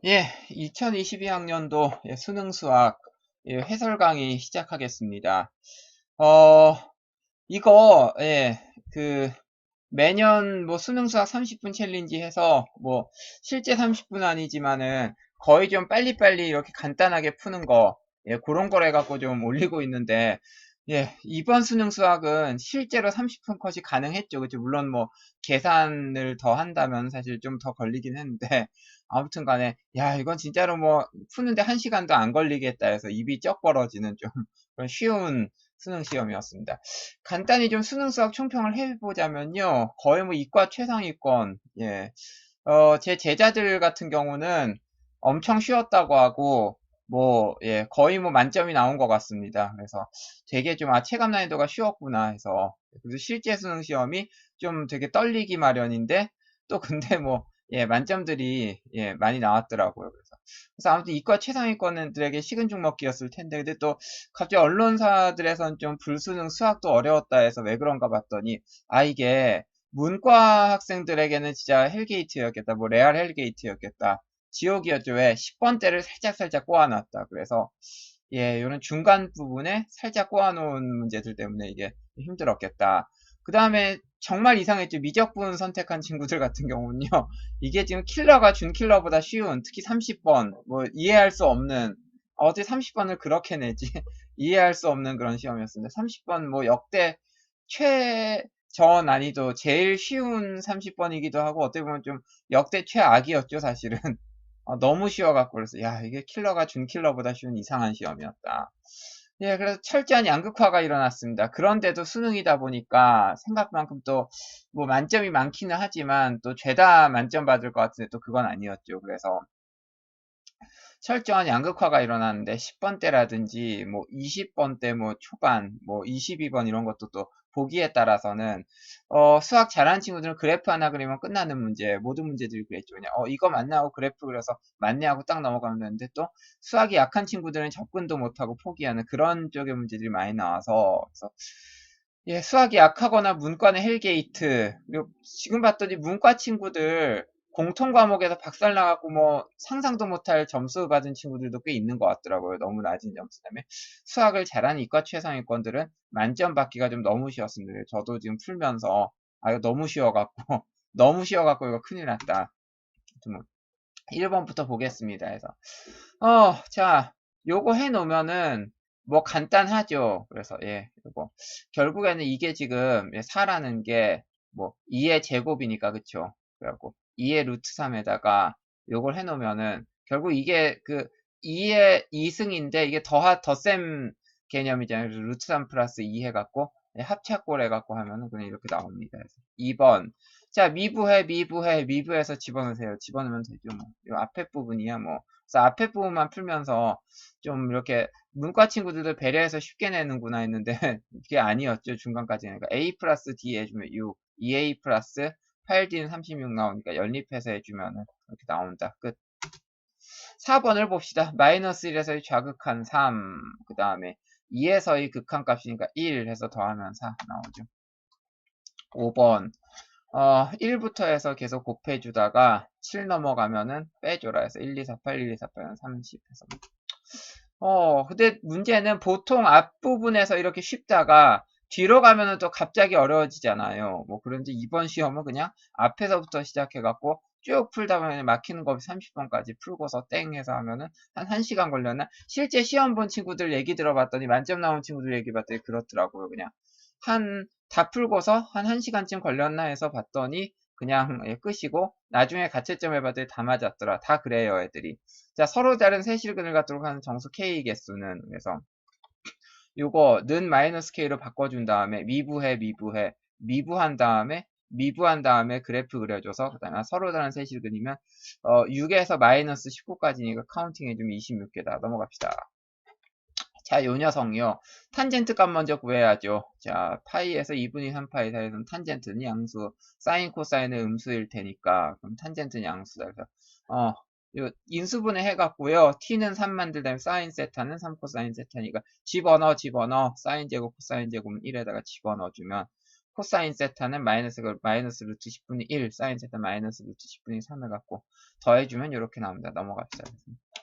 예, 2022학년도 수능 수학 해설 강의 시작하겠습니다. 어, 이거, 그, 매년 뭐 수능 수학 30분 챌린지 해서 뭐 실제 30분 아니지만은 거의 좀 빨리빨리 이렇게 간단하게 푸는 거, 그런 걸 해갖고 좀 올리고 있는데, 이번 수능 수학은 실제로 30분 컷이 가능했죠. 그죠? 물론 뭐 계산을 더 한다면 사실 좀 더 걸리긴 했는데, 아무튼 간에, 야, 이건 진짜로 뭐 푸는데 1시간도 안 걸리겠다 해서 입이 쩍 벌어지는 좀 그런 쉬운 수능 시험이었습니다. 간단히 좀 수능 수학 총평을 해보자면요. 거의 뭐 이과 최상위권, 제 제자들 같은 경우는 엄청 쉬웠다고 하고, 거의 뭐 만점이 나온 것 같습니다. 그래서 되게 좀, 체감 난이도가 쉬웠구나 해서. 그래서 실제 수능 시험이 좀 되게 떨리기 마련인데, 또 근데 뭐, 만점들이, 많이 나왔더라고요. 그래서 아무튼 이과 최상위권들에게 식은 죽 먹기였을 텐데, 근데 또 갑자기 언론사들에선 좀 불수능 수학도 어려웠다 해서 왜 그런가 봤더니, 이게 문과 학생들에게는 진짜 헬게이트였겠다. 뭐 레알 헬게이트였겠다. 지옥이었죠. 왜 10번대를 살짝살짝 꼬아놨다. 그래서 이런 중간 부분에 살짝 꼬아놓은 문제들 때문에 이게 힘들었겠다. 그 다음에 정말 이상했죠. 미적분 선택한 친구들 같은 경우는요. 이게 지금 킬러가 준 킬러보다 쉬운, 특히 30번, 뭐 이해할 수 없는, 어떻게 30번을 그렇게 내지? 이해할 수 없는 그런 시험이었습니다. 30번 뭐 역대 최저 난이도 제일 쉬운 30번이기도 하고 어떻게 보면 좀 역대 최악이었죠, 사실은. 너무 쉬워갖고 그래서 야, 이게 킬러가 준 킬러보다 쉬운 이상한 시험이었다. 그래서 철저한 양극화가 일어났습니다. 그런데도 수능이다 보니까 생각만큼 또 뭐 만점이 많기는 하지만 또 죄다 만점 받을 것 같은데 또 그건 아니었죠. 그래서 철저한 양극화가 일어나는데 10번대라든지 뭐 20번대 뭐 초반 뭐 22번 이런 것도 또 보기에 따라서는 수학 잘하는 친구들은 그래프 하나 그리면 끝나는 문제 모든 문제들이 그랬죠. 그냥 이거 맞네 하고 그래프 그려서 맞네 하고 딱 넘어가면 되는데 또 수학이 약한 친구들은 접근도 못하고 포기하는 그런 쪽의 문제들이 많이 나와서 그래서 수학이 약하거나 문과는 헬게이트 그리고 지금 봤더니 문과 친구들 공통 과목에서 박살 나갖고 뭐 상상도 못할 점수 받은 친구들도 꽤 있는 것 같더라고요. 너무 낮은 점수 때문에. 수학을 잘하는 이과 최상위권들은 만점 받기가 좀 너무 쉬웠습니다. 저도 지금 풀면서 이거 너무 쉬워갖고 너무 쉬워갖고 이거 큰일 났다. 뭐 1번부터 보겠습니다. 해서 자, 요거 해놓으면은 뭐 간단하죠. 그래서 요거 결국에는 이게 지금 4라는 게 뭐 2의 제곱이니까 그쵸? 그래갖고 2의 루트 3에다가 요걸 해놓으면은 결국 이게 그 2의 2승인데 이게 덧셈 개념이잖아요. 그래서 루트 3 플러스 2 해갖고 합차꼴 해갖고 하면은 그냥 이렇게 나옵니다. 그래서 2번 자 미부해서 집어넣으세요. 집어넣으면 되죠. 뭐. 요 앞에 부분이야 뭐. 그래서 앞에 부분만 풀면서 좀 이렇게 문과 친구들도 배려해서 쉽게 내는구나 했는데 그게 아니었죠. 중간까지는. 그러니까 A 플러스 D 해주면 6, 2A 플러스 8D는 36 나오니까 연립해서 해주면 이렇게 나온다. 끝. 4번을 봅시다. 마이너스 1에서의 좌극한 3, 그 다음에 2에서의 극한값이니까 1 해서 더하면 4 나오죠. 5번 1부터 해서 계속 곱해주다가 7 넘어가면은 빼줘라 해서 1, 2, 4, 8, 1, 2, 4, 8은 30 해서 근데 문제는 보통 앞부분에서 이렇게 쉽다가 뒤로 가면은 또 갑자기 어려워지잖아요. 뭐 그런데 이번 시험은 그냥 앞에서부터 시작해갖고 쭉 풀다 보면 막히는 거 없이 30번까지 풀고서 땡 해서 하면은 한 1시간 걸렸나? 실제 시험 본 친구들 얘기 들어봤더니 만점 나온 친구들 얘기 봤더니 그렇더라고요. 그냥 다 풀고서 한 1시간쯤 걸렸나 해서 봤더니 그냥 끝이고 나중에 가채점 해봤더니 다 맞았더라. 다 그래요, 애들이. 자, 서로 다른 세실근을 갖도록 하는 정수 K 개수는 그래서 요거 는 마이너스 K로 바꿔준 다음에 미부한 다음에 그래프 그려줘서 그다음에 서로 다른 세실근이면 6에서 마이너스 19까지니까 카운팅 해주면 26개다. 넘어갑시다. 자, 요 녀석이요. 탄젠트 값 먼저 구해야죠. 자, 파이에서 2분의 3파이 사이에서는 탄젠트는 양수, 사인, 코사인은 음수일 테니까, 그럼 탄젠트는 양수다. 그래서, 요 인수분해 해갖고요. t는 3 만들다면 사인 세타는 3 코사인 세타니까 집어넣어. 사인 제곱, 코사인 제곱은 1에다가 집어넣어주면 코사인 세타는 마이너스 루트 10분의 1, 사인 세타 마이너스 루트 10분의 3 해갖고 더해주면 이렇게 나옵니다. 넘어갑시다.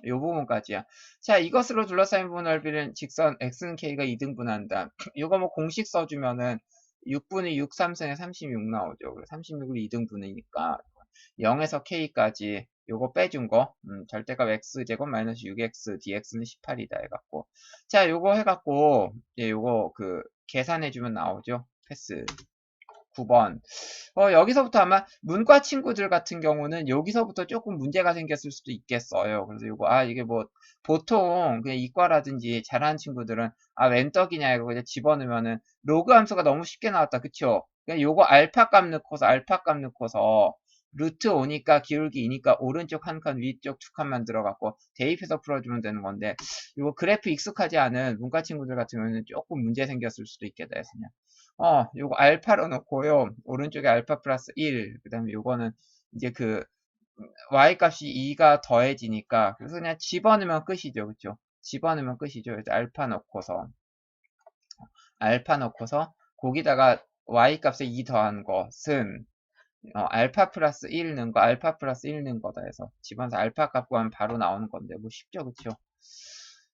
이 부분까지야. 자, 이것으로 둘러싸인 부분 넓이는 직선 x는 k가 2등분한다. 이거 뭐 공식 써주면은 6분의 6, 3승에 36 나오죠. 36을 2등분이니까 0에서 k까지 요거 빼준 거, 절대값 x제곱 마이너스 6x dx는 18이다 해갖고. 자, 요거 해갖고, 예, 요거 계산해주면 나오죠. 패스. 9번. 여기서부터 아마 문과 친구들 같은 경우는 여기서부터 조금 문제가 생겼을 수도 있겠어요. 그래서 요거, 이게 뭐, 보통 그냥 이과라든지 잘하는 친구들은, 웬 떡이냐, 이거 그냥 집어넣으면은, 로그 함수가 너무 쉽게 나왔다. 그쵸? 그냥 요거 알파 값 넣고서, 루트 5니까 기울기 2니까 오른쪽 한 칸, 위쪽 두 칸만 들어갔고, 대입해서 풀어주면 되는 건데, 요거 그래프 익숙하지 않은 문과 친구들 같은 경우는 조금 문제 생겼을 수도 있겠다 해서 그냥. 요거 알파로 놓고요. 오른쪽에 알파 플러스 1. 그 다음에 요거는 이제 y 값이 2가 더해지니까, 그래서 그냥 집어넣으면 끝이죠. 그쵸? 집어넣으면 끝이죠. 그래서 알파 넣고서, 거기다가 y 값에 2 더한 것은, 알파 플러스 1 넣은 거, 알파 플러스 1 넣은 거다 해서, 집어넣어서 알파 값 구하면 바로 나오는 건데, 뭐 쉽죠. 그쵸?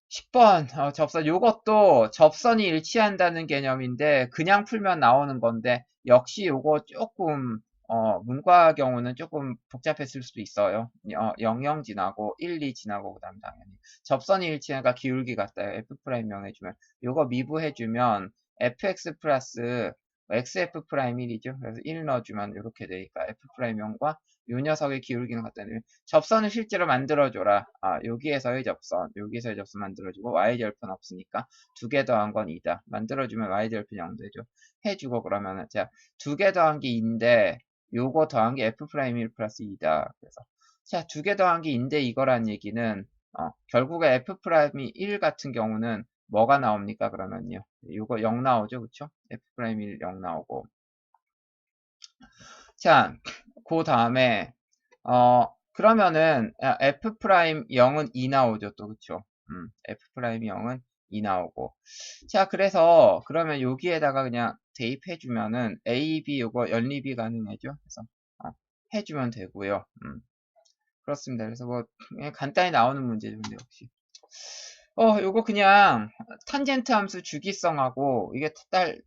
10번 접선 요것도 접선이 일치한다는 개념인데 그냥 풀면 나오는 건데 역시 요거 조금 문과 경우는 조금 복잡했을 수도 있어요. 00 지나고 1, 2 지나고 그 다음 당연히 접선이 일치하니까 기울기 같아요. F' 명해주면 요거 미분해주면 fx 플러스 xf 프라임 1이죠. 그래서 1 넣어주면 이렇게 되니까 f' 명과 요 녀석의 기울기는 같다는 접선을 실제로 만들어줘라. 여기에서의 접선 만들어주고 y절편 없으니까 두 개 더한 건 2다. 만들어주면 y절편 0 되죠. 해주고 그러면은 자, 두 개 더한 게 2인데 요거 더한 게 f'1 플러스 2다. 그래서 자, 두 개 더한 게 2인데 이거란 얘기는 결국에 f'1 같은 경우는 뭐가 나옵니까? 그러면요. 요거 0 나오죠. 그쵸? f'1 0 나오고 자, 그 다음에 그러면은 f'0은 2 나오죠. 또 그쵸? f'0은 2 나오고 자, 그래서 그러면 여기에다가 그냥 대입해주면은 a, b 요거 연립이 가능해죠. 그래서 해주면 되고요. 그렇습니다. 그래서 뭐 그냥 간단히 나오는 문제죠. 근데 역시 요거 그냥 탄젠트 함수 주기성하고 이게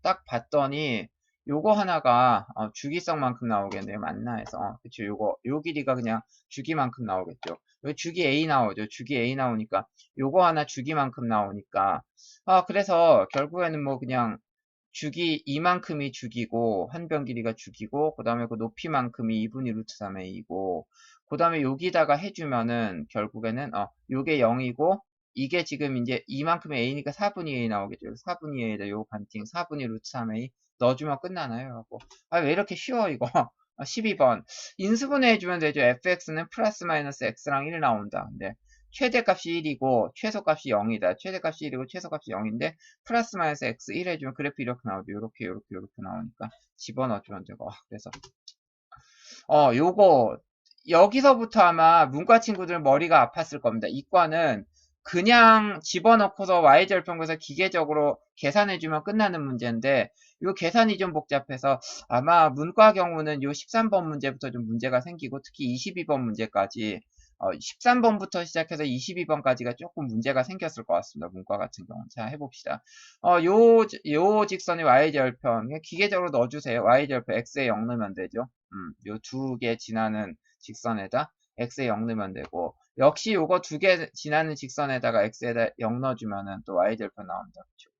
딱 봤더니 요거 하나가 주기성만큼 나오겠네요. 맞나 해서 그쵸. 요 길이가 그냥 주기만큼 나오겠죠. 여기 주기 A 나오죠. 주기 A 나오니까 요거 하나 주기만큼 나오니까 그래서 결국에는 뭐 그냥 주기 이만큼이 주기고 한 변 길이가 주기고 그 다음에 그 높이만큼이 2분의 루트 3a이고 그 다음에 여기다가 해주면은 결국에는 요게 0이고 이게 지금 이제 이만큼의 a니까 4분의 a 나오겠죠. 4분의 a에다 요 반띵 4분의 루트 3a 넣어주면 끝나나요? 하고 왜 이렇게 쉬워 이거 12번 인수분해 해주면 되죠. fx는 플러스 마이너스 x랑 1 나온다. 근데 최대값이 1이고 최소값이 0이다. 최대값이 1이고 최소값이 0인데 플러스 마이너스 x 1 해주면 그래프 이렇게 나오죠. 이렇게 나오니까 집어넣어주면 되고 그래서 요거 여기서부터 아마 문과 친구들 머리가 아팠을 겁니다. 이과는 그냥 집어넣고서 y절편에서 기계적으로 계산해주면 끝나는 문제인데 요 계산이 좀 복잡해서 아마 문과 경우는 요 13번 문제부터 좀 문제가 생기고 특히 22번 문제까지 13번부터 시작해서 22번까지가 조금 문제가 생겼을 것 같습니다. 문과 같은 경우는. 자, 해봅시다. 요 직선이 y절편. 기계적으로 넣어주세요. y절편 x에 0 넣으면 되죠. 요 두 개 지나는 직선에다 x에 0 넣으면 되고 역시 요거 두 개 지나는 직선에다가 x에다 0 넣어주면은 또 y절편 나옵니다. 그쵸?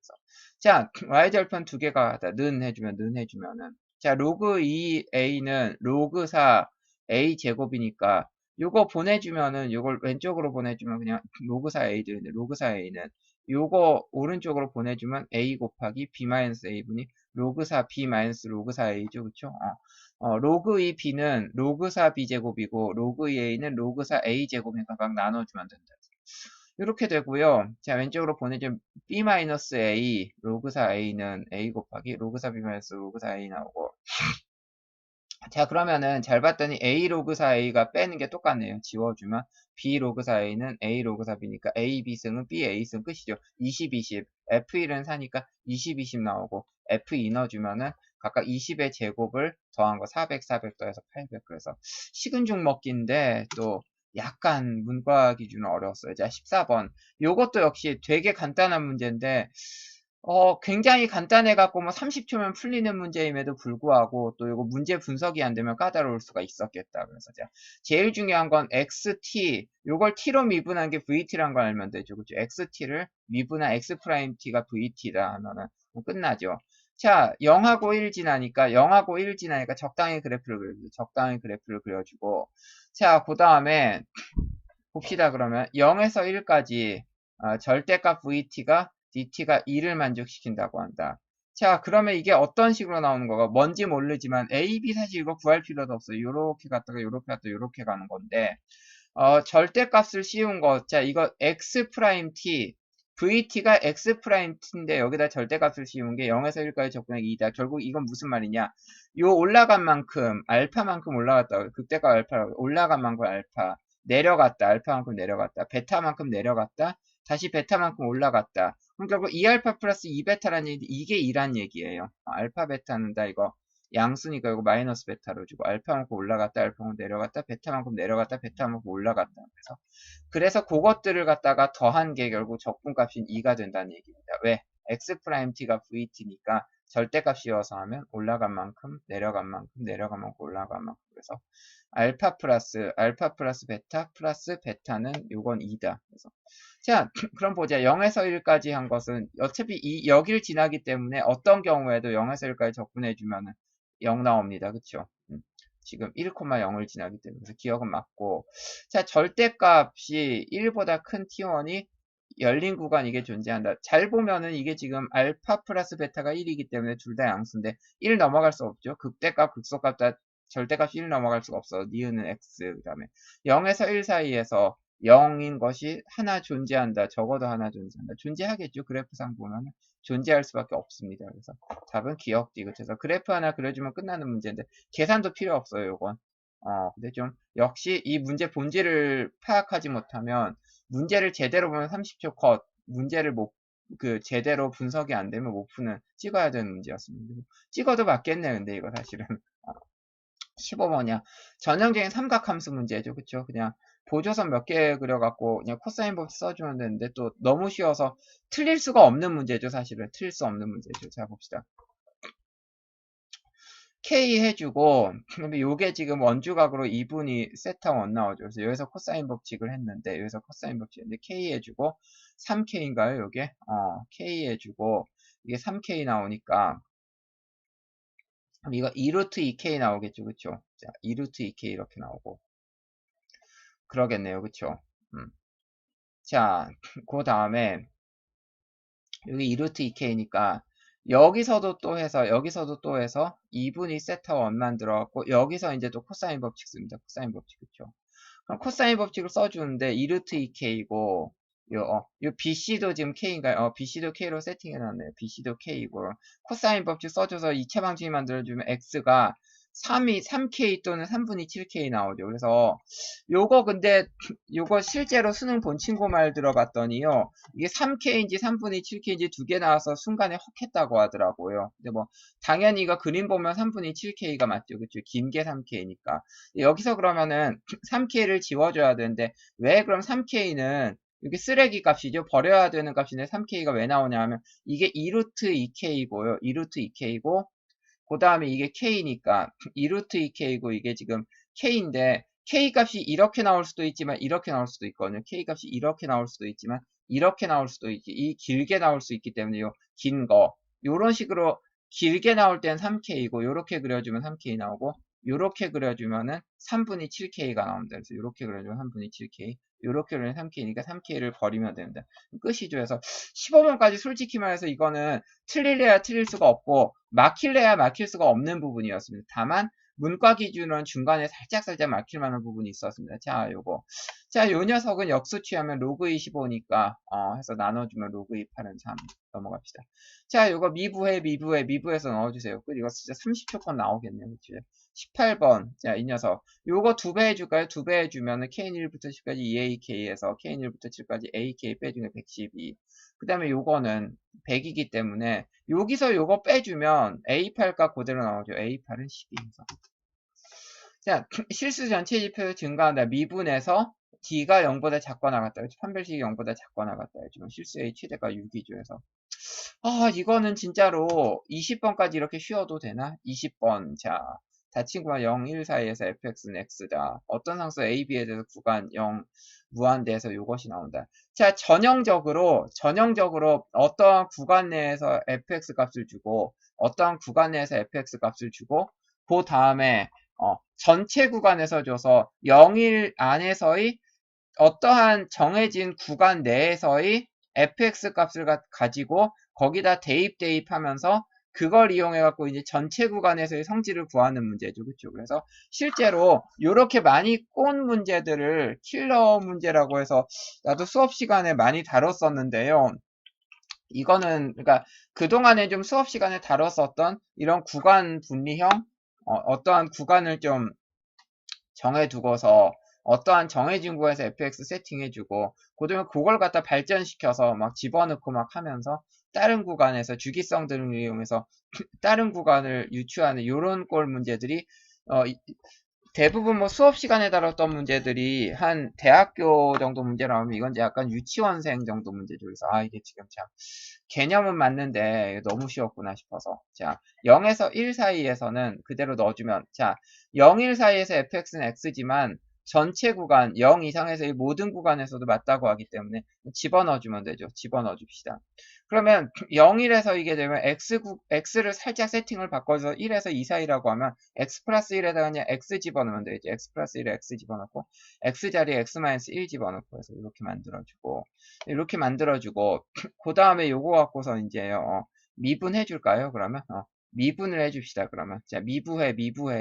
자, y절편 두 개가 는 해주면은 자, 로그 2a는 로그 4 a 제곱이니까 요거 보내주면은 요걸 왼쪽으로 보내주면 그냥 로그 4a 되는데 로그 4a는 요거 오른쪽으로 보내주면 a 곱하기 b-a분이 로그 4 b 로그 4a죠. 그쵸? 로그 2 b는 로그 4 b 제곱이고 로그 2 a는 로그 4 a 제곱이니까 막 나눠주면 된다. 이렇게 되고요. 자, 왼쪽으로 보내주면 b-a 로그 4a는 a 곱하기 로그 4 b 로그 4a 나오고 자, 그러면은 잘 봤더니 a 로그 4a가 빼는 게 똑같네요. 지워주면 b 로그 4a는 a 로그 4b니까 a b승은 b a승 끝이죠. 20, 20. f1은 4니까 20, 20 나오고 f2 넣어주면은 각각 20의 제곱을 더한 거 400, 400 더해서 800. 그래서 식은죽 먹기인데 또 약간 문과 기준은 어려웠어요. 자, 14번. 요것도 역시 되게 간단한 문제인데, 굉장히 간단해갖고 뭐 30초면 풀리는 문제임에도 불구하고 또 이거 문제 분석이 안 되면 까다로울 수가 있었겠다. 그래서 자, 제일 중요한 건 xt, 요걸 t로 미분한 게 vt란 걸 알면 되죠. 그죠? xt를 미분한 x't가 vt다 하면은 끝나죠. 자, 0하고 1 지나니까, 0하고 1 지나니까 적당히 그래프를 그려주고, 적당히 그래프를 그려주고, 자, 그 다음에 봅시다. 그러면 0에서 1까지 절대값 vt가 dt가 2를 만족시킨다고 한다. 자, 그러면 이게 어떤 식으로 나오는 거가 뭔지 모르지만 a, b 사실 이거 구할 필요도 없어요. 요렇게 갔다가 요렇게 갔다가 요렇게 가는 건데, 절대값을 씌운 거, 자, 이거 x 프라임 t, vt가 x 프라임 t인데 여기다 절대값을 씌운 게 0에서 1까지 적분하기 2다. 결국 이건 무슨 말이냐? 요 올라간 만큼, 알파만큼 올라갔다. 극대값 알파라고 올라간 만큼 알파. 내려갔다. 알파만큼 내려갔다. 베타만큼 내려갔다. 다시 베타만큼 올라갔다. 그럼 결국 2알파 플러스 2베타라는 얘기, 이게 2란 얘기예요. 알파 베타는 다 이거 양수니까 이거 마이너스 베타로 주고 알파만큼 올라갔다, 알파만큼 내려갔다, 베타만큼 내려갔다, 베타만큼 올라갔다. 그래서 그것들을 갖다가 더한 게 결국 적분값인 2가 된다는 얘기입니다. 왜? x't가 vt니까 절대값 씌워서 하면 올라간 만큼, 내려간 만큼, 내려간 만큼, 올라간 만큼. 그래서 알파 플러스 베타 플러스 베타는 요건 2다. 그래서 자, 그럼 보자. 0에서 1까지 한 것은 어차피 여길 지나기 때문에 어떤 경우에도 0에서 1까지 적분해주면 0 나옵니다. 그쵸? 지금 1,0을 지나기 때문에 그래서 기억은 맞고, 자, 절대값이 1보다 큰 t1이 열린 구간 이게 존재한다. 잘 보면은 이게 지금 알파 플러스 베타가 1이기 때문에 둘 다 양수인데 1 넘어갈 수 없죠. 극대값 극소값 다 절대값이 1 넘어갈 수가 없어. 니은은 x. 그 다음에 0에서 1 사이에서 0인 것이 하나 존재한다. 적어도 하나 존재한다. 존재하겠죠. 그래프상 보면 존재할 수밖에 없습니다. 그래서 답은 기억 디귿해서 그래프 하나 그려주면 끝나는 문제인데 계산도 필요 없어요. 이건. 근데 좀 역시 이 문제 본질을 파악하지 못하면 문제를 제대로 보면 30초 컷, 문제를 제대로 분석이 안 되면 못 푸는 찍어야 되는 문제였습니다. 찍어도 맞겠네. 근데 이거 사실은 15번이야. 전형적인 삼각함수 문제죠. 그쵸? 그냥 보조선 몇 개 그려갖고 그냥 코사인 법칙 써주면 되는데 또 너무 쉬워서 틀릴 수가 없는 문제죠. 사실은 틀릴 수 없는 문제죠. 자, 봅시다. K 해주고, 근데 요게 지금 원주각으로 2분이 세타 1 나오죠. 그래서 여기서 코사인 법칙을 했는데, 여기서 코사인 법칙인데, K 해주고, 3K인가요, 요게? K 해주고, 이게 3K 나오니까, 그럼 이거 2루트 2K 나오겠죠, 그쵸? 자, 2루트 2K 이렇게 나오고. 그러겠네요, 그쵸? 자, 그 다음에, 여기 2루트 2K니까, 여기서도 또 해서 2분이 세타 1만 들어갔고, 여기서 이제 또 코사인 법칙 씁니다. 코사인 법칙, 그쵸? 그럼 코사인 법칙을 써주는데 2루트 2K이고 요 BC도 지금 K인가요? BC도 K로 세팅해놨네요. BC도 K이고 코사인 법칙 써줘서 이차 방정식 만들어주면 X가 3K 또는 3분의 7K 나오죠. 그래서 요거 근데 요거 실제로 수능 본친고 말 들어봤더니요. 이게 3K인지 3분의 7K인지 두 개 나와서 순간에 헉했다고 하더라고요. 근데 뭐 당연히 이거 그림 보면 3분의 7K가 맞죠. 그쵸? 긴 게 3K니까. 여기서 그러면은 3K를 지워줘야 되는데 왜 그럼 3K는 이게 쓰레기 값이죠. 버려야 되는 값인데 3K가 왜 나오냐 하면 이게 2루트 2K이고요. 2루트 2K고 그 다음에 이게 K니까 2루트 2K고 이게 지금 K인데 K 값이 이렇게 나올 수도 있지만 이렇게 나올 수도 있거든요. K 값이 이렇게 나올 수도 있지만 이렇게 나올 수도 있지. 이 길게 나올 수 있기 때문에 요 긴 거 요런 식으로 길게 나올 땐 3K고 요렇게 그려주면 3K 나오고 요렇게 그려주면은 3분의 7K가 나옵니다. 그래서 요렇게 그려주면 3분의 7K 요렇게 그려주면 3K니까 3K를 버리면 됩니다. 끝이죠. 그래서 15번까지 솔직히 말해서 이거는 틀릴래야 틀릴 수가 없고 막힐래야 막힐 수가 없는 부분이었습니다. 다만 문과 기준은 중간에 살짝 막힐 만한 부분이 있었습니다. 자, 요거. 자, 요 녀석은 역수 취하면 로그 25니까 해서 나눠주면 로그 28은 3 넘어갑시다. 자, 요거 미부해서 넣어주세요. 이거 진짜 30초권 나오겠네요. 그치? 18번. 자, 이 녀석. 요거 2배 해줄까요? 2배 해주면은 K1부터 10까지 2AK에서 K1부터 7까지 AK 빼주면 112. 그 다음에 요거는 100이기 때문에 여기서 요거 빼주면 A8 값 그대로 나오죠. A8은 12에서. 자, 실수 전체 지표 증가한다. 미분에서 D가 0보다 작거나 같다. 판별식이 0보다 작거나 같다. 지금 실수의 최대가 6이죠. 해서 이거는 진짜로 20번까지 이렇게 쉬어도 되나? 20번. 자, 다친구와 0, 1 사이에서 fx는 x다. 어떤 상수 a, b에 대해서 구간 0 무한대에서 이것이 나온다. 자, 전형적으로 어떠한 구간 내에서 fx 값을 주고 어떠한 구간 내에서 fx 값을 주고 그 다음에 전체 구간에서 줘서 0, 1 안에서의 어떠한 정해진 구간 내에서의 fx 값을 가지고 거기다 대입하면서 그걸 이용해 갖고 이제 전체 구간에서의 성질을 구하는 문제죠. 그렇죠? 그래서 실제로 이렇게 많이 꼰 문제들을 킬러 문제라고 해서 나도 수업 시간에 많이 다뤘었는데요. 이거는 그러니까 그동안에 좀 수업 시간에 다뤘었던 이런 구간 분리형 어떠한 구간을 좀 정해두고서 어떠한 정해진 구에서 fx 세팅해주고 그다음에 그걸 갖다 발전시켜서 막 집어넣고 막 하면서 다른 구간에서 주기성 등을 이용해서 다른 구간을 유추하는 이런 꼴 문제들이 대부분 뭐 수업 시간에 다뤘던 문제들이 한 대학교 정도 문제라고 하면 이건 이제 약간 유치원생 정도 문제죠. 그래서 이게 지금 참 개념은 맞는데 너무 쉬웠구나 싶어서 자 0에서 1 사이에서는 그대로 넣어주면 자 0, 1 사이에서 fx는 x지만 전체 구간 0 이상에서의 모든 구간에서도 맞다고 하기 때문에 집어넣어주면 되죠. 집어넣어 줍시다. 그러면 0, 1에서 이게 되면 x를 살짝 세팅을 바꿔서 1에서 2 사이라고 하면 x 플러스 1에다가 그냥 x 집어넣으면 되죠. x 플러스 1에 x 집어넣고 x 자리에 x 마이너스 1 집어넣고 해서 이렇게 만들어주고 그 다음에 요거 갖고서 이제요 미분해 줄까요? 그러면 미분을 해줍시다. 그러면 자 미부해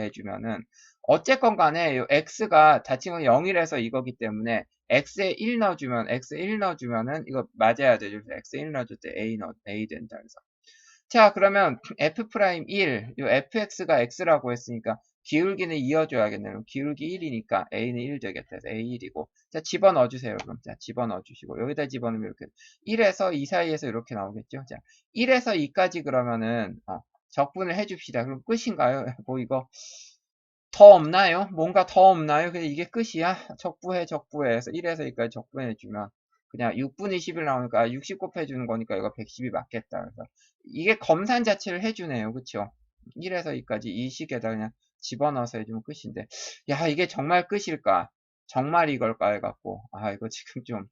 해주면은 어쨌건 간에 요 x가 다친건 0이라서 이거기 때문에 x에 1 넣어주면은 이거 맞아야 되죠. x에 1 넣어줄 때 a 된다. 그래서 자 그러면 f'1 요 fx가 x라고 했으니까 기울기는 이어줘야겠네요. 기울기 1이니까 a는 1 되겠다. 그래서 a1이고 자 집어넣어주세요. 그럼 자 집어넣어주시고 여기다 집어넣으면 이렇게 1에서 2 사이에서 이렇게 나오겠죠. 자 1에서 2까지 그러면은 적분을 해줍시다. 그럼 끝인가요? 뭐 이거 더 없나요? 뭔가 더 없나요? 그냥 이게 끝이야? 적부해 해서 1에서 2까지 적분해주면 그냥 6분의 10일 나오니까 60 곱해주는 거니까 이거 110이 맞겠다. 그래서 이게 검산 자체를 해주네요. 그쵸? 1에서 2까지 이 식에다 그냥 집어넣어서 해주면 끝인데 야 이게 정말 끝일까? 정말 이걸까 해갖고 이거 지금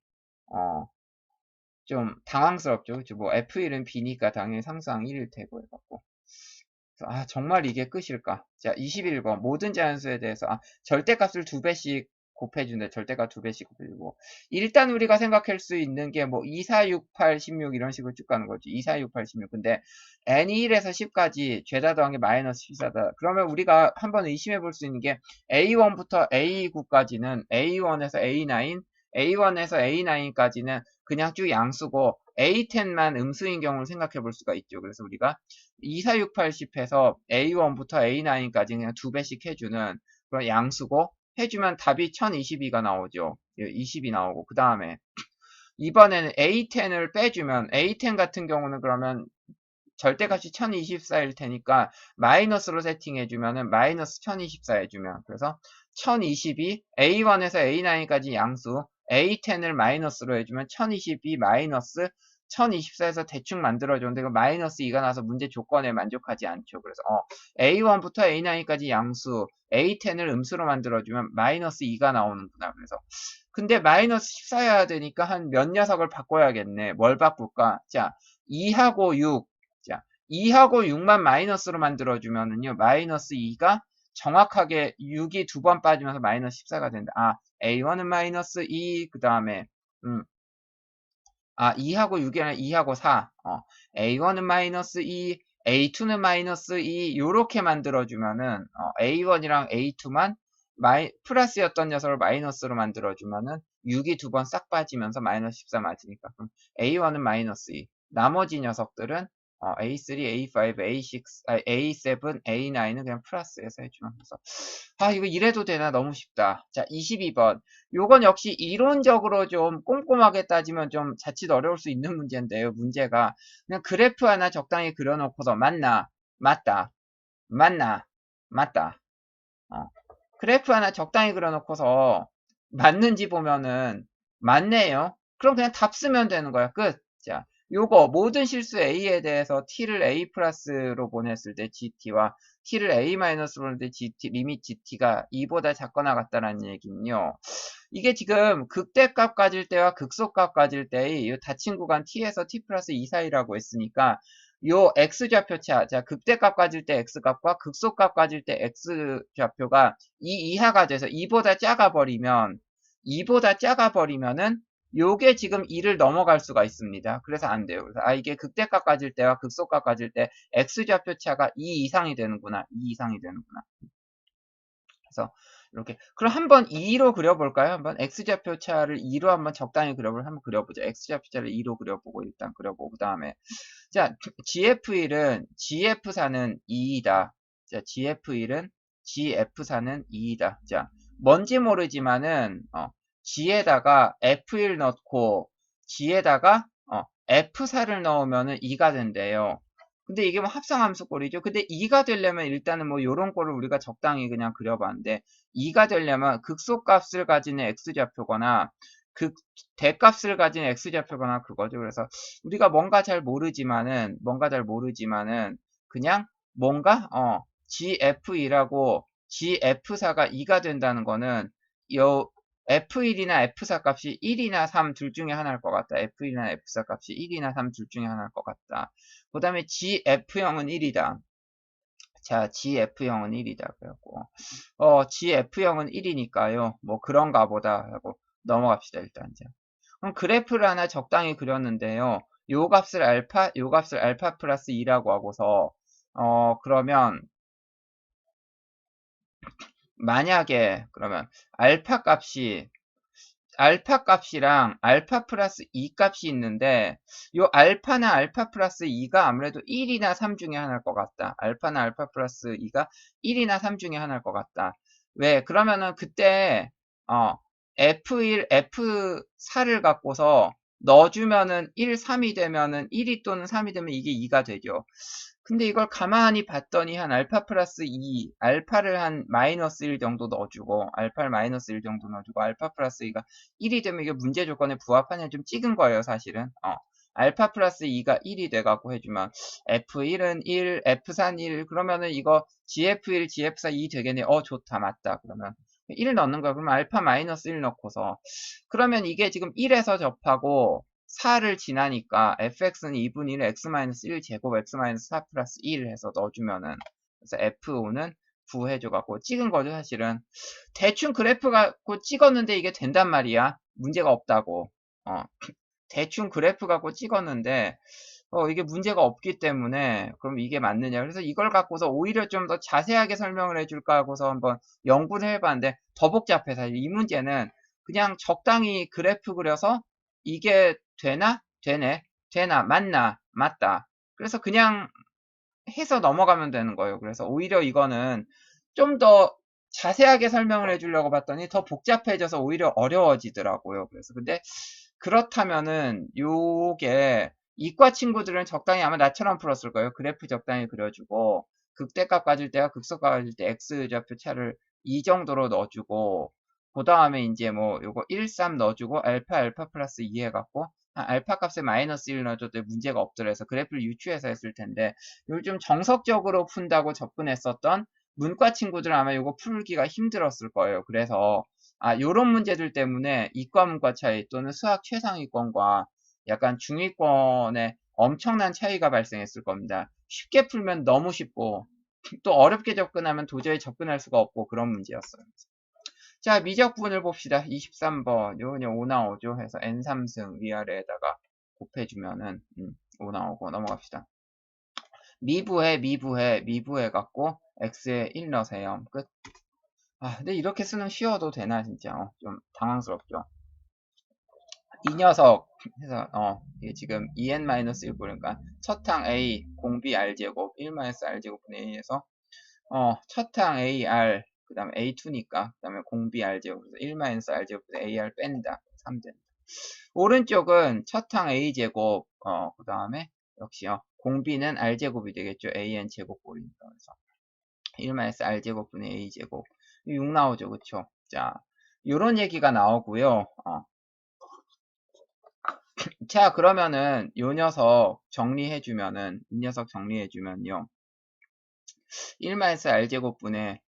좀 당황스럽죠. 그쵸? 뭐 F1은 B니까 당연히 상수항 1일 테고 해갖고 정말 이게 끝일까? 자, 21번. 모든 자연수에 대해서, 절대값을 2배씩 곱해준다. 절대값 2배씩 곱해주고. 일단 우리가 생각할 수 있는 게 뭐, 2, 4, 6, 8, 16 이런 식으로 쭉 가는 거지. 2, 4, 6, 8, 16. 근데, n이 1에서 10까지 죄다 더한 게 마이너스 14다. 그러면 우리가 한번 의심해 볼 수 있는 게, A1부터 A9까지는 A1에서 A9, A1에서 A9까지는 그냥 쭉 양수고, A10만 음수인 경우를 생각해 볼 수가 있죠. 그래서 우리가 2, 4, 6, 8, 10해서 A1부터 A9까지 그냥 2배씩 해주는 그런 양수고 해주면 답이 1022가 나오죠. 20이 나오고 그 다음에 이번에는 A10을 빼주면 A10 같은 경우는 그러면 절대값이 1024일 테니까 마이너스로 세팅해주면은 마이너스 1024 해주면 그래서 1022 A1에서 A9까지 양수 A10을 마이너스로 해주면 1022 마이너스 1024에서 대충 만들어줬는데 그 마이너스 2가 나서 문제 조건에 만족하지 않죠. 그래서 A1부터 A9까지 양수 A10을 음수로 만들어주면 마이너스 2가 나오는구나. 그래서 근데 마이너스 14여야 되니까 한 몇 녀석을 바꿔야겠네. 뭘 바꿀까? 자 2하고 6 자 2하고 6만 마이너스로 만들어주면은요 마이너스 2가 정확하게 6이 2번 빠지면서 마이너스 14가 된다. A1은 마이너스 2, 그 다음에 2하고 6이 아니라 2하고 4. A1은 마이너스 2, A2는 마이너스 2, 요렇게 만들어주면은, A1이랑 A2만 플러스였던 녀석을 마이너스로 만들어주면은, 6이 2번 싹 빠지면서 마이너스 14 맞으니까. 그럼 A1은 마이너스 2. 나머지 녀석들은, A3, A5, A6, A7, A9은 그냥 플러스해서 해주면 돼서. 이거 이래도 되나? 너무 쉽다. 자, 22번. 요건 역시 이론적으로 좀 꼼꼼하게 따지면 좀 자칫 어려울 수 있는 문제인데요. 문제가 그냥 그래프 하나 적당히 그려놓고서 맞나? 맞다. 맞나? 맞다. 그래프 하나 적당히 그려놓고서 맞는지 보면은 맞네요. 그럼 그냥 답 쓰면 되는 거야. 끝. 자, 요거 모든 실수 a에 대해서 t를 a 플러스로 보냈을 때 gt와 t를 a 마이너스로 보낼 때 gt 리밋 gt가 2보다 작거나 같다라는 얘기는요. 이게 지금 극대값 가질 때와 극소값 가질 때의 이 닫힌 구간 t에서 t 플러스 2 사이라고 했으니까 요 x좌표차, 자 극대값 가질 때 x값과 극소값 가질 때 x좌표가 2 이하가 돼서 2보다 작아 버리면은 요게 지금 2를 넘어갈 수가 있습니다. 그래서 안 돼요. 그래서 이게 극대값 가질 때와 극소값 가질 때 x좌표차가 2 이상이 되는구나. 2 이상이 되는구나. 그래서 이렇게 그럼 한번 2로 그려볼까요? 한번 x좌표차를 2로 한번 적당히 한번 그려보자. x좌표차를 2로 그려보고 일단 그려보고 그다음에 자 gf1은 gf4는 2이다. 자 gf1은 gf4는 2이다. 자 뭔지 모르지만은 g에다가 f1 넣고 g에다가 f4를 넣으면은 2가 된대요. 근데 이게 뭐 합성함수 꼴이죠. 근데 2가 되려면 일단은 뭐 요런 꼴을 우리가 적당히 그냥 그려봤는데 2가 되려면 극소값을 가지는 x좌표거나 대값을 가진 x좌표거나 그거죠. 그래서 우리가 뭔가 잘 모르지만은 그냥 뭔가 gf2라고 gf4가 2가 된다는 거는 요 f1이나 f4 값이 1이나 3 둘 중에 하나일 것 같다. f1이나 f4 값이 1이나 3 둘 중에 하나일 것 같다. 그 다음에 gf형은 1이다. 자, gf형은 1이다. 그래갖고, gf형은 1이니까요. 뭐 그런가 보다 하고 넘어갑시다, 일단 이제. 그럼 그래프를 하나 적당히 그렸는데요. 요 값을 알파 플러스 2라고 하고서, 그러면, 만약에, 그러면, 알파 값이랑 알파 플러스 2 값이 있는데 요 알파나 알파 플러스 2가 아무래도 1이나 3 중에 하나일 것 같다. 알파나 알파 플러스 2가 1이나 3 중에 하나일 것 같다. 왜? 그러면은 그때 F1, F4를 갖고서 넣어주면은 1, 3이 되면은 1이 또는 3이 되면 이게 2가 되죠. 근데 이걸 가만히 봤더니 한 알파 플러스 2, 알파를 한 마이너스 1 정도 넣어주고, 알파를 마이너스 1 정도 넣어주고, 알파 플러스 2가 1이 되면 이게 문제 조건에 부합하냐 좀 찍은 거예요, 사실은. 알파 플러스 2가 1이 돼갖고 해주면, F1은 1, F4는 1, 그러면은 이거 GF1, GF4 2 되겠네. 좋다, 맞다. 그러면 1 넣는 거야. 그러면 알파 마이너스 1 넣고서. 그러면 이게 지금 1에서 접하고, 4를 지나니까 fx는 2분의 1, x-1 제곱 x-4 플러스 1 해서 넣어주면은 그래서 f5는 9 해줘갖고 찍은 거죠 사실은. 대충 그래프 갖고 찍었는데 이게 된단 말이야. 문제가 없다고. 대충 그래프 갖고 찍었는데 이게 문제가 없기 때문에 그럼 이게 맞느냐. 그래서 이걸 갖고서 오히려 좀 더 자세하게 설명을 해줄까 하고서 한번 연구를 해봤는데 더 복잡해. 사실 이 문제는 그냥 적당히 그래프 그려서 이게 되나? 되네. 되나? 맞나? 맞다. 그래서 그냥 해서 넘어가면 되는 거예요. 그래서 오히려 이거는 좀 더 자세하게 설명을 해주려고 봤더니 더 복잡해져서 오히려 어려워지더라고요. 그래서 근데 그렇다면은 요게 이과 친구들은 적당히 아마 나처럼 풀었을 거예요. 그래프 적당히 그려주고 극대값 가질 때와 극소값 가질 때 x좌표 차를 이 정도로 넣어주고 그 다음에 이제 뭐 요거 1, 3 넣어주고 알파 플러스 2 해갖고 알파 값에 마이너스 1 넣어줘도 문제가 없더라서 그래프를 유추해서 했을 텐데 요즘 정석적으로 푼다고 접근했었던 문과 친구들은 아마 요거 풀기가 힘들었을 거예요. 그래서 요런 문제들 때문에 이과 문과 차이 또는 수학 최상위권과 약간 중위권에 엄청난 차이가 발생했을 겁니다. 쉽게 풀면 너무 쉽고 또 어렵게 접근하면 도저히 접근할 수가 없고 그런 문제였어요. 자, 미적분을 봅시다. 23번. 요 그냥 5 나오죠. 해서 n3승 위아래에다가 곱해주면은 5 나오고 넘어갑시다. 미부해 갖고 x에 1 넣으세요. 끝. 근데 이렇게 쓰는 쉬어도 되나 진짜 좀 당황스럽죠. 이 녀석 해서 이게 지금 2n-1 그러니까 첫항 a 공b r제곱 1-r제곱분의 a에서 첫항 ar 그 다음에 a2니까 그 다음에 공b r제곱 그래서 1-r제곱분의 ar 뺀다 3 된다. 오른쪽은 첫항 a제곱 그 다음에 역시요 공b는 r제곱이 되겠죠. an제곱꼴이니까 그래서 1-r제곱분의 a제곱 6 나오죠. 그쵸? 자 요런 얘기가 나오고요. 자 그러면은 요 녀석 정리해주면은 이 녀석 정리해주면요 1-r제곱분의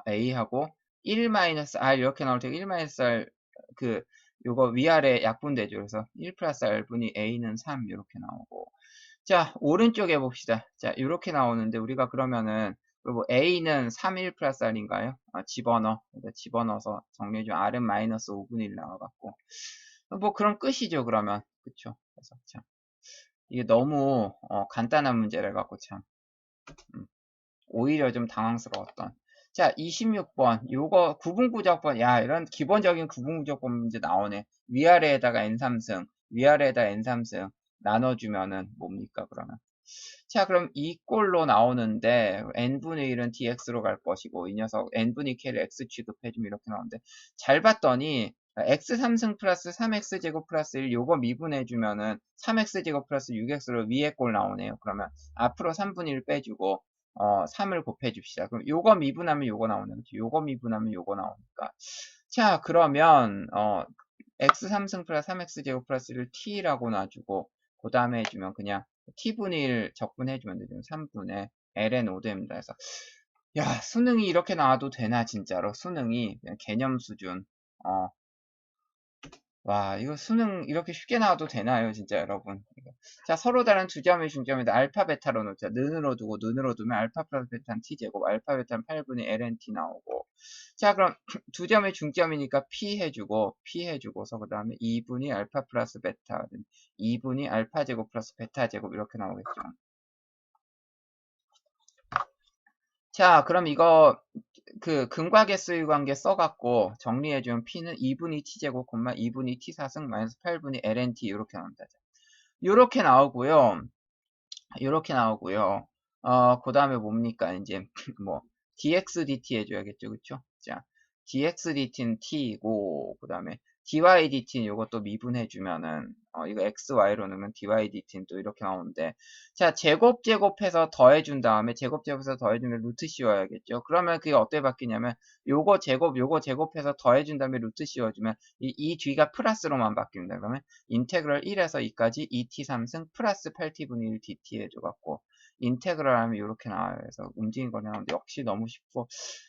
a하고 1-r 이렇게 나올 때 1-r 그 요거 위아래 약분되죠. 그래서 1 플러스 r분이 a는 3 이렇게 나오고 자 오른쪽에 봅시다. 자 이렇게 나오는데 우리가 그러면은 그리고 a는 3 1 플러스 r인가요? 집어넣어. 그러니까 집어넣어서 정리해주면 r은 마이너스 5분의 1 나와갖고 뭐 그럼 끝이죠. 그러면 그쵸? 그래서 참 이게 너무 간단한 문제를 갖고 참 오히려 좀 당황스러웠던. 자 26번 요거 구분구적번 야 이런 기본적인 구분구적번 문제 나오네. 위아래에다가 n3승 위아래에다 n3승 나눠주면은 뭡니까 그러면. 자 그럼 이 꼴로 나오는데 n분의 1은 dx로 갈 것이고 이 녀석 n분의 k를 x 취급해주면 이렇게 나오는데 잘 봤더니 x3승 플러스 3x제곱 플러스 1 요거 미분해주면은 3x제곱 플러스 6x로 위에 꼴 나오네요. 그러면 앞으로 3분의 1 빼주고 3을 곱해줍시다. 그럼 요거 미분하면 요거 나오는 거죠. 요거 미분하면 요거 나오니까 자 그러면 x3승 플러스 3x제곱 플러스 1을 t라고 놔주고 그 다음에 해주면 그냥 t분의 1 적분해주면 되죠. 3분의 ln 5 됩니다. 그래서 야 수능이 이렇게 나와도 되나 진짜로 수능이 그냥 개념 수준 와 이거 수능 이렇게 쉽게 나와도 되나요 진짜 여러분. 자 서로 다른 두 점의 중점에다 알파 베타로 놓자. 는으로 두고 는으로 두면 알파 플러스 베타는 t제곱 알파 베타는 8분의 lnt 나오고 자 그럼 두 점의 중점이니까 p 해주고서 그 다음에 2분이 알파 플러스 베타 2분이 알파 제곱 플러스 베타 제곱 이렇게 나오겠죠. 자 그럼 이거 그 근과계수의 관계 써갖고 정리해주면 p는 2분의 t제곱, 2분의 t4승 마이너스 8분의 lnt 이렇게 나옵니다. 요렇게 나오고요. 요렇게 나오고요. 그 다음에 뭡니까? 이제 뭐 dx dt 해줘야겠죠, 그쵸? 자, dx dt는 t이고 그 다음에 dy dt는 요것도 미분해주면은 이거 x y로 넣으면 dy dt는 또 이렇게 나오는데 자 제곱해서 더해준 다음에 제곱해서 더해주면 루트 씌워야겠죠. 그러면 그게 어떻게 바뀌냐면 요거 제곱해서 더해준 다음에 루트 씌워주면 이 뒤가 플러스로만 바뀝니다. 그러면 인테그럴 1에서 2까지 2t3승 플러스 8t분의 1 dt 해줘갖고 인테그럴 하면 이렇게 나와요. 그래서 움직인 거 나오는데 역시 너무 쉽고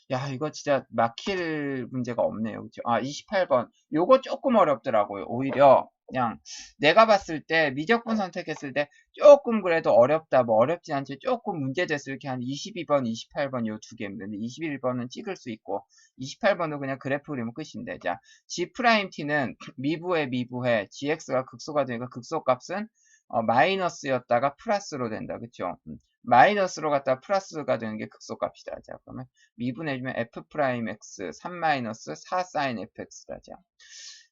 야 이거 진짜 막힐 문제가 없네요. 그쵸? 28번 요거 조금 어렵더라고요. 오히려 그냥 내가 봤을 때 미적분 선택했을 때 조금 그래도 어렵다 뭐 어렵진 않지 조금 문제 됐을 게 한 22번 28번 요 두 개입니다. 근데 21번은 찍을 수 있고 28번은 그냥 그래프 그리면 끝인데 자 G'T는 미부해 GX가 극소가 되니까 극소값은 마이너스였다가 플러스로 된다. 그쵸? 마이너스로 갔다가 플러스가 되는 게 극소값이다. 자, 그러면 미분해주면 F'X 3-4sin fx다. 자,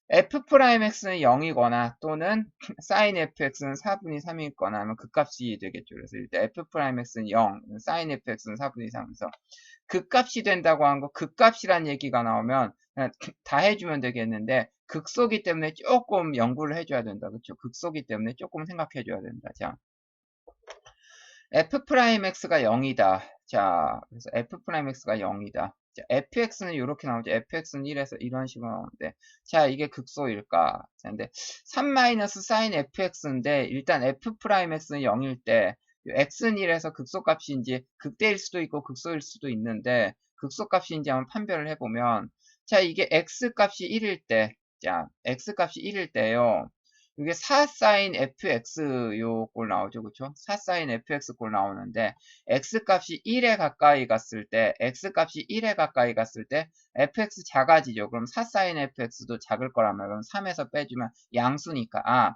F'X는 0이거나 또는 sin fx는 4분의 3이거나 하면 극값이 되겠죠. 그래서 일단 F'X는 0, sin fx는 4분의 3에서 극값이 된다고 한 거, 극값이란 얘기가 나오면 그냥 다 해주면 되겠는데 극소기 때문에 조금 연구를 해줘야 된다. 그렇죠? 극소기 때문에 조금 생각해줘야 된다. 자, F'X가 0이다. 자, 그래서 F'X가 0이다. 자, fx는 이렇게 나오죠. fx는 1에서 이런 식으로 나오는데 자, 이게 극소일까? 자, 근데 3-sin fx인데 일단 F'X는 0일 때 x는 1에서 극소값인지 극대일 수도 있고 극소일 수도 있는데 극소값인지 한번 판별을 해보면 자, 이게 x값이 1일 때 자, x값이 1일 때요. 이게 4sin fx 요 꼴 나오죠. 그쵸? 4sin fx 꼴 나오는데 x값이 1에 가까이 갔을 때 fx 작아지죠. 그럼 4sin fx도 작을 거란 말이에요. 그럼 3에서 빼주면 양수니까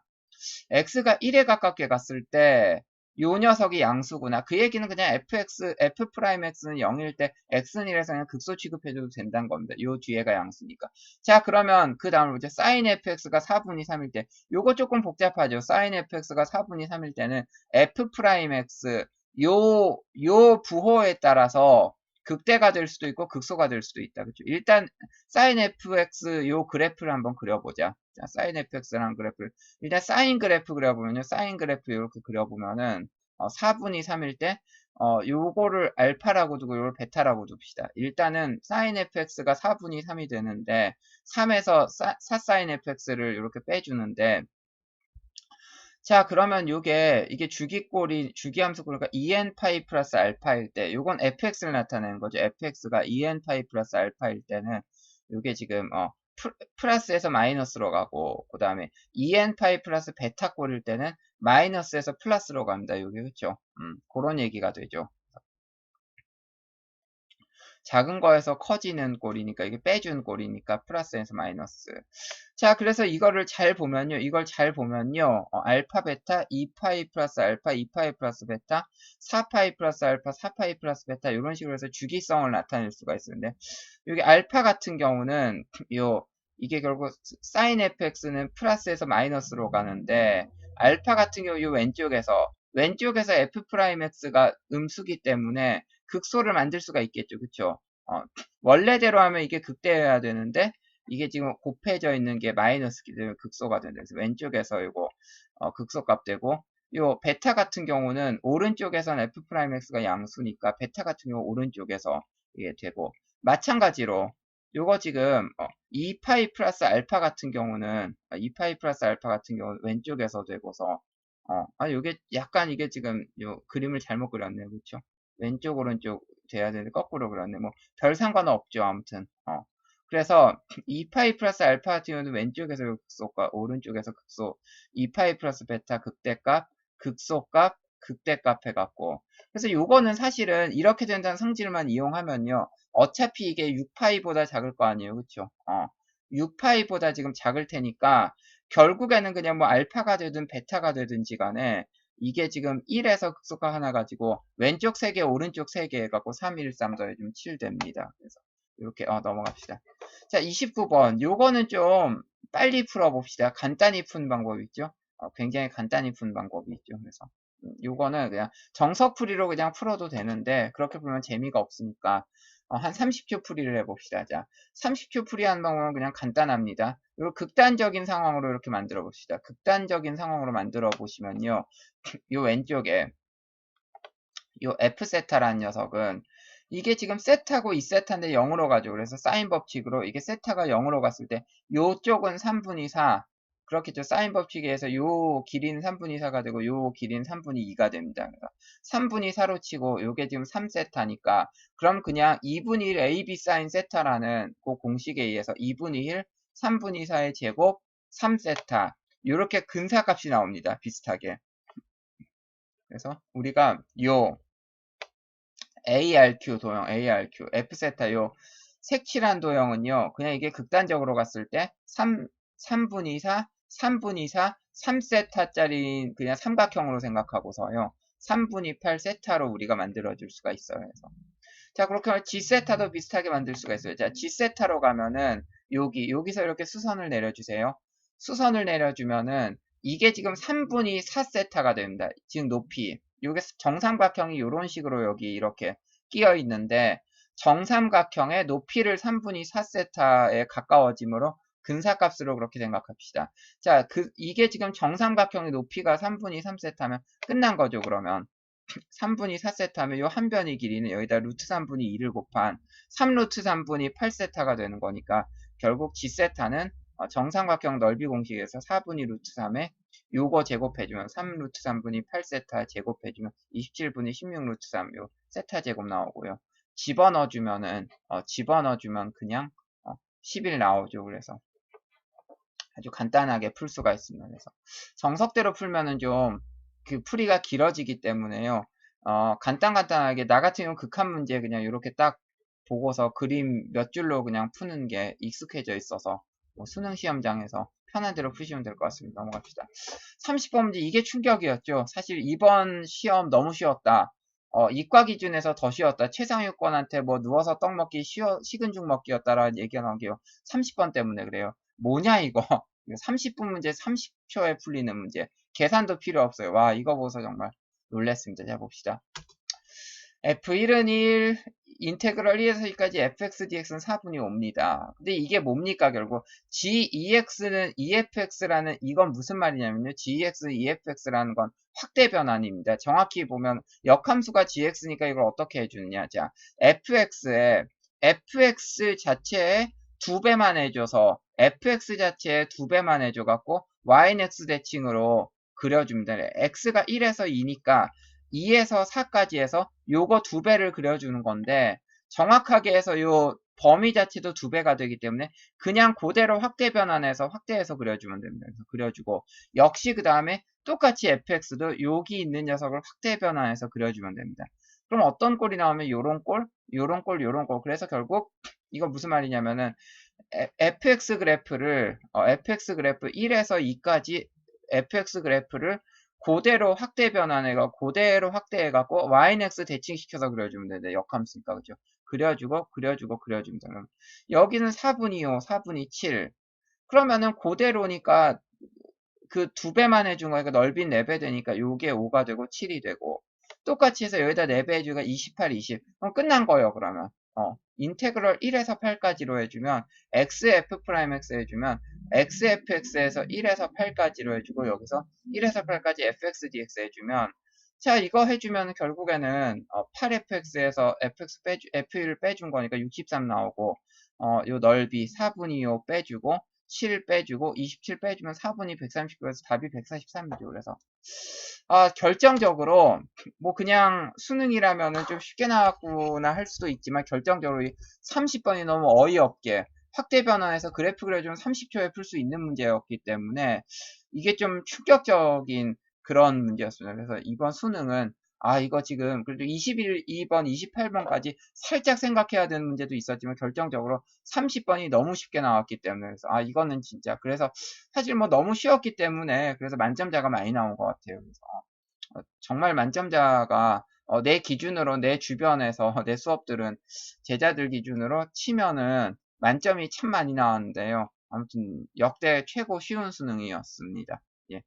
x가 1에 가깝게 갔을 때 요 녀석이 양수구나. 그 얘기는 그냥 f 프라임 x는 0일 때 x는 1에서 그냥 극소 취급해줘도 된다는 겁니다. 요 뒤에가 양수니까. 자, 그러면 그 다음으로 이제 sin fx가 4분의 3일 때, 요거 조금 복잡하죠. sin fx가 4분의 3일 때는 f 프라임 x, 요 부호에 따라서 극대가 될 수도 있고 극소가 될 수도 있다. 그렇죠? 일단 sin fx 요 그래프를 한번 그려보자. 자, sin fx라는 그래프를 일단 사인 그래프 그려보면요. 사인 그래프 이렇게 그려보면은 4분의 3일 때 요거를 알파라고 두고 요걸 베타라고 둡시다. 일단은 사인 fx가 4분의 3이 되는데 3에서 4사인 fx를 이렇게 빼주는데 자, 그러면 이게 주기함수 그러니까 2n 파이 플러스 알파일 때, 요건 fx를 나타내는 거죠. fx가 2n 파이 플러스 알파일 때는, 요게 지금, 플러스에서 마이너스로 가고, 그 다음에 2n 파이 플러스 베타 꼴일 때는 마이너스에서 플러스로 갑니다. 요게, 그쵸? 그런 얘기가 되죠. 작은 거에서 커지는 꼴이니까 이게 빼준 꼴이니까 플러스에서 마이너스. 자, 그래서 이걸 잘 보면요. 알파 베타 2파이 플러스 알파 2파이 플러스 베타 4파이 플러스 알파 4파이 플러스 베타 이런 식으로 해서 주기성을 나타낼 수가 있는데 여기 알파 같은 경우는 이게 결국 sin fx는 플러스에서 마이너스로 가는데 알파 같은 경우 왼쪽에서 f 프라임 x가 음수기 때문에 극소를 만들 수가 있겠죠. 그쵸? 원래대로 하면 이게 극대여야 되는데, 이게 지금 곱해져 있는 게 마이너스기 때문에 극소가 된다. 그래서 왼쪽에서 이거, 극소값 되고, 요 베타 같은 경우는 오른쪽에서는 f 프라임 x가 양수니까 베타 같은 경우 오른쪽에서 이게 되고, 마찬가지로 요거 지금 2파이 플러스 알파 같은 경우는 2파이 플러스 알파 같은 경우는 왼쪽에서 되고서 요게 약간 이게 지금 요 그림을 잘못 그렸네요. 그렇죠? 왼쪽 오른쪽 돼야 되는데 거꾸로 그렸네. 뭐 별 상관은 없죠. 아무튼 그래서 2파이 플러스 알파 같은 경우는 왼쪽에서 극소값 오른쪽에서 극소 2파이 플러스 베타 극대값 극소값 극대값 해갖고 그래서 요거는 사실은 이렇게 된다는 성질만 이용하면요 어차피 이게 6파이보다 작을 거 아니에요. 그쵸? 6파이보다 지금 작을 테니까 결국에는 그냥 뭐 알파가 되든 베타가 되든지 간에 이게 지금 1에서 극소가 하나 가지고 왼쪽 3개 오른쪽 3개 해갖고 3, 1, 3 더해주면 7 됩니다. 그래서 이렇게 넘어갑시다. 자 29번 요거는 좀 빨리 풀어봅시다. 간단히 푸는 방법이 있죠. 굉장히 간단히 푸는 방법이 있죠. 그래서 요거는 그냥 정석풀이로 그냥 풀어도 되는데 그렇게 풀면 재미가 없으니까 한 30초 풀이를 해봅시다. 자, 30초 풀이하는 방법은 그냥 간단합니다. 요 극단적인 상황으로 이렇게 만들어 봅시다. 극단적인 상황으로 만들어 보시면요. 요 왼쪽에 요 F세타라는 녀석은 이게 지금 세타고 이 세타인데 0으로 가죠. 그래서 사인 법칙으로 이게 세타가 0으로 갔을 때 요쪽은 3분의 4 그렇겠죠. 사인 법칙에 의해서 요 길이는 3분의 4가 되고 요 길이는 3분의 2가 됩니다. 그래서 3분의 4로 치고 요게 지금 3세타니까 그럼 그냥 2분의 1 AB 사인 세타라는 그 공식에 의해서 2분의 1 3분의 4의 제곱 3세타 요렇게 근사값이 나옵니다. 비슷하게. 그래서 우리가 요 ARQ 도형, ARQ, F세타 요 색칠한 도형은요, 그냥 이게 극단적으로 갔을 때 3분의 4, 3분의 4, 3세타짜리 그냥 삼각형으로 생각하고서요, 3분의 8 세타로 우리가 만들어줄 수가 있어요. 그래서. 자, 그렇게 하면 G세타도 비슷하게 만들 수가 있어요. 자, G세타로 가면은 여기서 이렇게 수선을 내려주세요. 수선을 내려주면은 이게 지금 3분의 4세타가 됩니다. 지금 높이. 요게 정삼각형이 이런 식으로 여기 이렇게 끼어 있는데 정삼각형의 높이를 3분의 4세타에 가까워짐으로 근사값으로 그렇게 생각합시다. 자, 이게 지금 정삼각형의 높이가 3분의 3세타면 끝난 거죠, 그러면. 3분의 4세타면 요 한 변의 길이는 여기다 루트 3분의 2를 곱한 3루트 3분의 8세타가 되는 거니까 결국 G세타는 정삼각형 넓이 공식에서 4분의 루트 3에 요거 제곱해주면 3루트 3분의 8세타 제곱해주면 27분의 16루트 3 요 세타 제곱 나오고요. 집어넣어주면 그냥 11 나오죠. 그래서 아주 간단하게 풀 수가 있습니다. 그래서 정석대로 풀면은 좀 그 풀이가 길어지기 때문에요. 간단하게 나 같은 경우 극한 문제 그냥 이렇게 딱 보고서 그림 몇 줄로 그냥 푸는 게 익숙해져 있어서 뭐 수능 시험장에서 편한 대로 푸시면 될 것 같습니다. 넘어갑시다. 30번 문제 이게 충격이었죠. 사실 이번 시험 너무 쉬웠다. 이과 기준에서 더 쉬웠다. 최상위권한테 뭐 누워서 떡 먹기 식은 죽 먹기였다라는 얘기가 나온 게요. 30번 때문에 그래요. 뭐냐 이거. 30분 문제 30초에 풀리는 문제. 계산도 필요 없어요. 와 이거 보고서 정말 놀랬습니다. 자 봅시다. F1은 1, 인테그럴 1에서 1까지 fx dx는 4분이 옵니다. 근데 이게 뭡니까 결국 g2x는 efx라는 이건 무슨 말이냐면요. g2x는 efx라는 건 확대 변환입니다. 정확히 보면 역함수가 gx니까 이걸 어떻게 해주느냐. 자, fx 자체에 2배만 해줘서 fx 자체에 2배만 해줘갖고 y는 x 대칭으로 그려줍니다. x가 1에서 2니까 2에서 4까지 해서 요거 2배를 그려주는 건데 정확하게 해서 요 범위 자체도 2배가 되기 때문에 그냥 그대로 확대 변환해서 확대해서 그려주면 됩니다. 그래서 그려주고 역시 그 다음에 똑같이 fx도 여기 있는 녀석을 확대 변환해서 그려주면 됩니다. 그럼 어떤 꼴이 나오면 요런 꼴, 요런 꼴, 요런 꼴. 그래서 결국 이거 무슨 말이냐면은 fx 그래프를 fx 그래프 1에서 2까지 fx 그래프를 그대로 확대 변환해가 그대로 확대해갖고 yx 대칭시켜서 그려주면 되는데 역함수니까 그죠? 그려주고 그려줍니다. 그럼 여기는 4분이요. 4분이 7. 그러면은 그대로니까 그 2배만 해준 거니까 넓이는 4배 되니까 요게 5가 되고 7이 되고 똑같이 해서 여기다 4배 해주니까 28, 20. 그럼 끝난 거예요. 그러면 인테그럴 1에서 8까지로 해주면 xf'(x) 해주면 xfx에서 1에서 8까지로 해주고 여기서 1에서 8까지 fx dx 해주면 자 이거 해주면 결국에는 8fx에서 f1을 빼준 거니까 63 나오고 요 넓이 4분의 2호 빼주고 7 빼주고 27 빼주면 4분이 139에서 답이 143이죠. 그래서 결정적으로 뭐 그냥 수능이라면은 좀 쉽게 나왔구나 할 수도 있지만 결정적으로 30번이 너무 어이없게 확대 변환해서 그래프 그려주면 30초에 풀 수 있는 문제였기 때문에 이게 좀 충격적인 그런 문제였습니다. 그래서 이번 수능은 이거 지금 그래도 21번, 28번까지 살짝 생각해야 되는 문제도 있었지만 결정적으로 30번이 너무 쉽게 나왔기 때문에 그래서 이거는 진짜 그래서 사실 뭐 너무 쉬웠기 때문에 그래서 만점자가 많이 나온 것 같아요. 그래서 정말 만점자가 내 기준으로 내 주변에서 내 수업들은 제자들 기준으로 치면은 만점이 참 많이 나왔는데요. 아무튼 역대 최고 쉬운 수능이었습니다. 예.